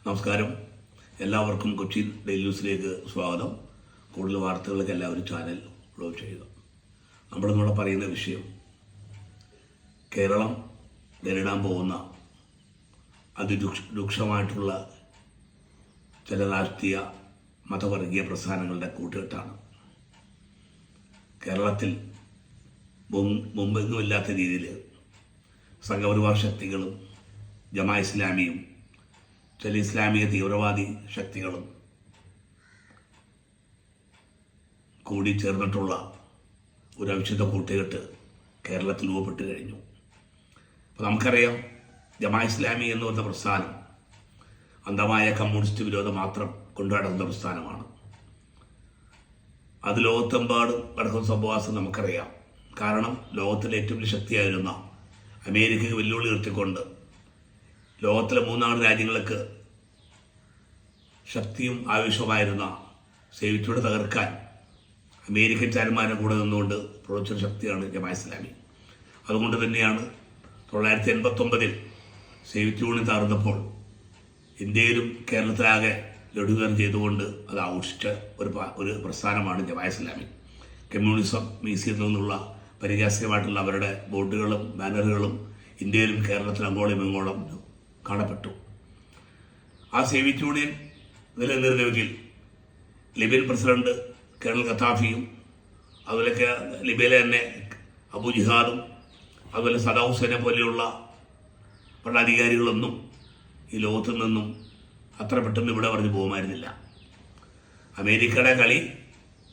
നമസ്കാരം. എല്ലാവർക്കും കൊച്ചി ഡെയിലി ന്യൂസിലേക്ക് സ്വാഗതം. കൂടുതൽ വാർത്തകൾക്ക് എല്ലാവരും ചാനൽ ഫോളോ ചെയ്യുക. നമ്മളിന്നിവിടെ പറയുന്ന വിഷയം കേരളം നേരിടാൻ പോകുന്ന അതിരൂക്ഷമായിട്ടുള്ള ചില രാഷ്ട്രീയ മതവർഗീയ പ്രസ്ഥാനങ്ങളുടെ കൂട്ടുകെട്ടാണ്. കേരളത്തിൽ മുമ്പെങ്ങുമില്ലാത്ത രീതിയിൽ സംഘപരിവാർ ശക്തികളും ജമാഅത്ത് ഇസ്ലാമിയും ചില ഇസ്ലാമിക തീവ്രവാദി ശക്തികളും കൂടി ചേർന്നിട്ടുള്ള ഒരു അവിശുദ്ധ കൂട്ടുകെട്ട് കേരളത്തിൽ രൂപപ്പെട്ട് കഴിഞ്ഞു. അപ്പോൾ നമുക്കറിയാം, ജമാഅത്ത് ഇസ്ലാമി എന്ന് പറഞ്ഞ പ്രസ്ഥാനം അന്ധമായ കമ്മ്യൂണിസ്റ്റ് വിരോധം മാത്രം കൊണ്ടുനടക്കുന്ന പ്രസ്ഥാനമാണ്. അത് ലോകത്തെമ്പാടും നടക്കുന്ന സംഭവവാസം നമുക്കറിയാം. കാരണം ലോകത്തിലെ ഏറ്റവും വലിയ ശക്തിയായിരുന്ന അമേരിക്കയ്ക്ക് വെല്ലുവിളി നിർത്തിക്കൊണ്ട് ലോകത്തിലെ 3 രാജ്യങ്ങൾക്ക് ശക്തിയും ആവശ്യമായിരുന്ന സേവിറ്റോടെ തകർക്കാൻ അമേരിക്കൻ ചാരന്മാരെ കൂടെ നിന്നുകൊണ്ട് പ്രവർത്തിച്ച ശക്തിയാണ് ജമാഅത്ത് ഇസ്ലാമി. അതുകൊണ്ട് തന്നെയാണ് 1989 സേവിറ്റ് യൂണിയൻ തകർന്നപ്പോൾ ഇന്ത്യയിലും കേരളത്തിലാകെ ലഡുകരം ചെയ്തുകൊണ്ട് അത് ആഘോഷിച്ച ഒരു പ്രസ്ഥാനമാണ് ജമാഅത്ത് ഇസ്ലാമി. കമ്മ്യൂണിസം മ്യൂസിയത്തിൽ നിന്നുള്ള പരിഹാസ്യമായിട്ടുള്ള അവരുടെ ബോർഡുകളും ബാനറുകളും ഇന്ത്യയിലും കേരളത്തിലും അങ്ങോളം ഇങ്ങോളം കാണപ്പെട്ടു. ആ സേവിറ്റ് യൂണിയൻ നിലനിന്നിരുന്നെങ്കിൽ ലിബിയൻ പ്രസിഡന്റ് കേണൽ ഖത്താഫിയും അതുപോലെ ലിബിയയിലെ തന്നെ അബു ജിഹാദും അതുപോലെ സദാം ഹുസൈനെ പോലെയുള്ള ഭരണാധികാരികളൊന്നും ഈ ലോകത്തു നിന്നും അത്ര പെട്ടെന്ന് ഇവിടെ പറഞ്ഞു പോകുമായിരുന്നില്ല. അമേരിക്കയുടെ കളി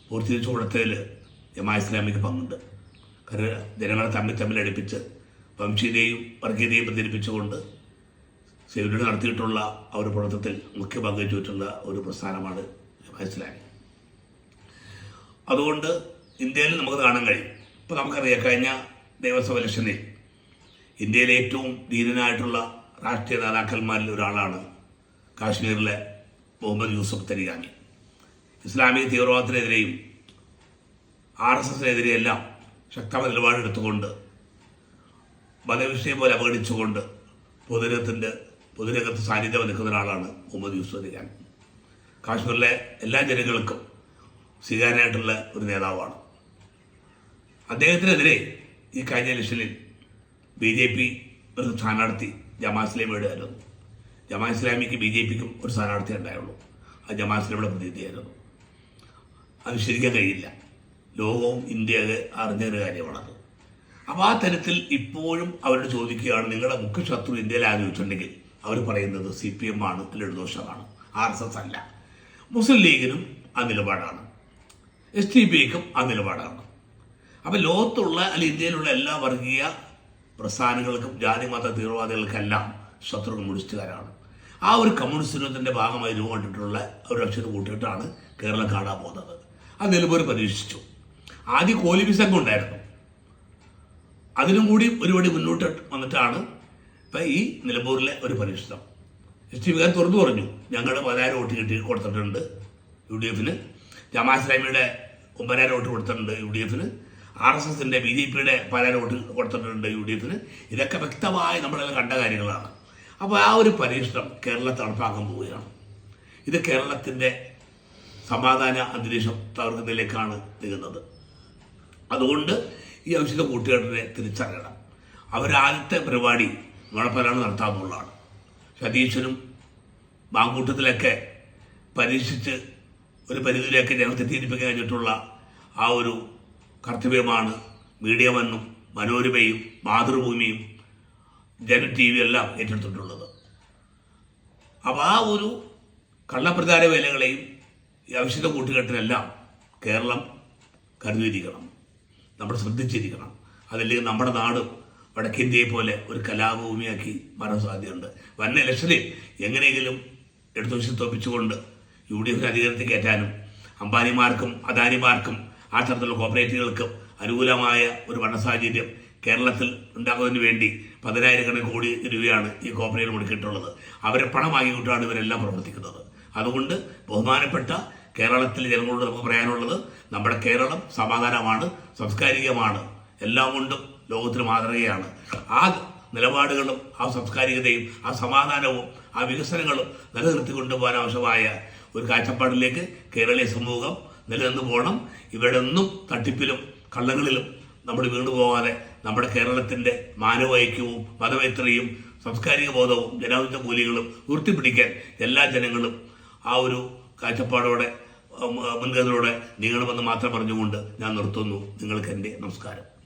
പൂർത്തീകരിച്ചു കൊടുത്തതിൽ ജമാഅത്ത് ഇസ്ലാമിക്ക് പങ്കുണ്ട്. കാരണം ജനങ്ങളെ തമ്മിൽ അടുപ്പിച്ച് വംശീയതയും വർഗീയതയും പ്രചരിപ്പിച്ചുകൊണ്ട് സേവിറ്റ് നടത്തിയിട്ടുള്ള ആ ഒരു പ്രവർത്തനത്തിൽ മുഖ്യ പങ്കുവച്ചിട്ടുള്ള ഒരു പ്രസ്ഥാനമാണ് ജമാഅത്ത് ഇസ്ലാമി. അതുകൊണ്ട് ഇന്ത്യയിൽ നമുക്ക് കാണാൻ കഴിയും. ഇപ്പോൾ നമുക്കറിയാം, കഴിഞ്ഞ നിയമസഭ ഇലക്ഷനിൽ ഇന്ത്യയിലെ ഏറ്റവും ധീരനായിട്ടുള്ള രാഷ്ട്രീയ നേതാക്കന്മാരിൽ ഒരാളാണ് കാശ്മീരിലെ മുഹമ്മദ് യൂസഫ് തരിഗാമി. ഇസ്ലാമിക തീവ്രവാദത്തിനെതിരെയും RSSനെതിരെയെല്ലാം ശക്തമായ നിലപാടെടുത്തുകൊണ്ട് മതവിഷയം പോലെ അവഗണിച്ചുകൊണ്ട് പൊതുരംഗത്ത് സാന്നിധ്യം നിൽക്കുന്ന ഒരാളാണ് മുഹമ്മദ് യൂസഫ് തരിഗാമി. കാശ്മീരിലെ എല്ലാ ജനങ്ങൾക്കും സ്വീകാര്യനായിട്ടുള്ള ഒരു നേതാവാണ്. അദ്ദേഹത്തിനെതിരെ ഈ കഴിഞ്ഞ ഇലക്ഷനിൽ BJP ഒരു സ്ഥാനാർത്ഥി ജമാഅത്ത് ഇസ്ലാമിയുടെ ആയിരുന്നു. ജമാഅത്ത് ഇസ്ലാമിക്ക് BJPക്കും ഒരു സ്ഥാനാർത്ഥി ഉണ്ടായുള്ളൂ. അത് ജമാഅത്ത് ഇസ്ലാമിയുടെ പ്രതിനിധിയായിരുന്നു. അത് ശരിക്കാൻ കഴിയില്ല. ലോകവും ഇന്ത്യയെ അറിഞ്ഞൊരു കാര്യമാണത്. അപ്പോൾ ആ തരത്തിൽ ഇപ്പോഴും അവരോട് ചോദിക്കുകയാണ്, നിങ്ങളുടെ മുഖ്യ ശത്രു ഇന്ത്യയിൽ ആലോചിച്ചിട്ടുണ്ടെങ്കിൽ അവർ പറയുന്നത് CPM ആണ്, ഇടതുപക്ഷമാണ്, RSS അല്ല. മുസ്ലിം ലീഗിനും ആ നിലപാടാണ്, SDPക്കും ആ നിലപാടാണ്. അപ്പം ലോകത്തുള്ള അല്ലെങ്കിൽ ഇന്ത്യയിലുള്ള എല്ലാ വർഗീയ പ്രസ്ഥാനങ്ങൾക്കും ജാതി മത തീവ്രവാദികൾക്കെല്ലാം ശത്രു കമ്മ്യൂണിസ്റ്റുകാരാണ്. ആ ഒരു കമ്മ്യൂണിസ്റ്റ് വിരോധത്തിൻ്റെ ഭാഗമായി രൂപം കൊണ്ടിട്ടുള്ള ഒരു ലക്ഷ്യത്തെ കൂട്ടിയിട്ടാണ് കേരളം കാണാൻ പോകുന്നത്. അത് നിലമ്പൂർ പരീക്ഷിച്ചു. ആദ്യം കോലിബി സംഘം ഉണ്ടായിരുന്നു. അതിനും കൂടി ഒരുപടി മുന്നോട്ട് വന്നിട്ടാണ് ഇപ്പം ഈ നിലമ്പൂരിലെ ഒരു പരീക്ഷണം. SDPക്കാർ തുറന്നു പറഞ്ഞു, ഞങ്ങളുടെ 10,000 വോട്ട് കൊടുത്തിട്ടുണ്ട് UDFന്, ജമാഅത്ത് ഇസ്ലാമിയുടെ 9,000 വോട്ട് കൊടുത്തിട്ടുണ്ട് UDFന്, RSSന്റെ BJPയുടെ 10,000 വോട്ട് കൊടുത്തിട്ടുണ്ട് UDFന്. ഇതൊക്കെ വ്യക്തമായി നമ്മളെല്ലാം കണ്ട കാര്യങ്ങളാണ്. അപ്പോൾ ആ ഒരു പരീക്ഷണം കേരളത്തിൽ നടപ്പാക്കാൻ പോവുകയാണ്. ഇത് കേരളത്തിൻ്റെ സമാധാന അന്തരീക്ഷം തകർക്കുന്നതിലേക്കാണ് നീങ്ങുന്നത്. അതുകൊണ്ട് ഈ അവിശുദ്ധ കൂട്ടുകെട്ടിനെ തിരിച്ചറിയണം. അവരാദ്യത്തെ പരിപാടി ഗുണഫലാണ് നടത്താമെന്നുള്ളതാണ്. സതീശനും മാങ്കൂട്ടത്തിലൊക്കെ പരീക്ഷിച്ച് ഒരു പരിധിയിലേക്ക് ജനങ്ങൾ തെറ്റിദ്ധരിപ്പിക്കാൻ കഴിഞ്ഞിട്ടുള്ള ആ ഒരു കർത്തവ്യമാണ് മീഡിയ വണ്ണും മനോരമയും മാതൃഭൂമിയും ജന TV എല്ലാം ഏറ്റെടുത്തിട്ടുള്ളത്. അപ്പോൾ ആ ഒരു കള്ളപ്രചാര വേലകളെയും ഈ അവിശുദ്ധ കൂട്ടുകെട്ടിനെല്ലാം കേരളം കരുതിയിരിക്കണം, നമ്മൾ ശ്രദ്ധിച്ചിരിക്കണം. അതല്ലെങ്കിൽ നമ്മുടെ നാട് വടക്കേന്ത്യയെ പോലെ ഒരു കലാഭൂമിയാക്കി മാറാൻ സാധ്യതയുണ്ട്. വന്ന ഇലക്ഷനിൽ എങ്ങനെയെങ്കിലും എടുത്തുവശത്ത് തോപ്പിച്ചുകൊണ്ട് UDFന് അധികാരത്തിൽ കയറ്റാനും അംബാനിമാർക്കും അദാനിമാർക്കും ആ തരത്തിലുള്ള കോർപ്പറേറ്റുകൾക്കും അനുകൂലമായ ഒരു ഭരണ സാഹചര്യം കേരളത്തിൽ ഉണ്ടാക്കുന്നതിന് വേണ്ടി 10,000 കോടി രൂപയാണ് ഈ കോർപ്പറേറ്റ് മുടക്കിയിട്ടുള്ളത്. അവരെ പണമാക്കിക്കൊണ്ടാണ് ഇവരെല്ലാം പ്രവർത്തിക്കുന്നത്. അതുകൊണ്ട് ബഹുമാനപ്പെട്ട കേരളത്തിലെ ജനങ്ങളോട് നമുക്ക് പറയാനുള്ളത്, നമ്മുടെ കേരളം സമാധാനമാണ്, സാംസ്കാരികമാണ്, എല്ലാം കൊണ്ടും ലോകത്തിന് മാതൃകയാണ്. ആ നിലപാടുകളും ആ സാംസ്കാരികതയും ആ സമാധാനവും ആ വികസനങ്ങളും നിലനിർത്തി കൊണ്ടുപോകാൻ ആവശ്യമായ ഒരു കാഴ്ചപ്പാടിലേക്ക് കേരളീയ സമൂഹം നിലനിന്ന് പോകണം. ഇവിടെ ഒന്നും തട്ടിപ്പിലും കള്ളങ്ങളിലും നമ്മൾ വീണുപോകാതെ നമ്മുടെ കേരളത്തിൻ്റെ മാനവൈക്യവും മതമൈത്രിയും സാംസ്കാരിക ബോധവും ജനാധിപത്യ മൂല്യങ്ങളും ഉയർത്തിപ്പിടിക്കാൻ എല്ലാ ജനങ്ങളും ആ ഒരു കാഴ്ചപ്പാടോടെ മുൻകരുതലോടെ നീങ്ങണമെന്ന് മാത്രം പറഞ്ഞുകൊണ്ട് ഞാൻ നിർത്തുന്നു. നിങ്ങൾക്ക് എൻ്റെ നമസ്കാരം.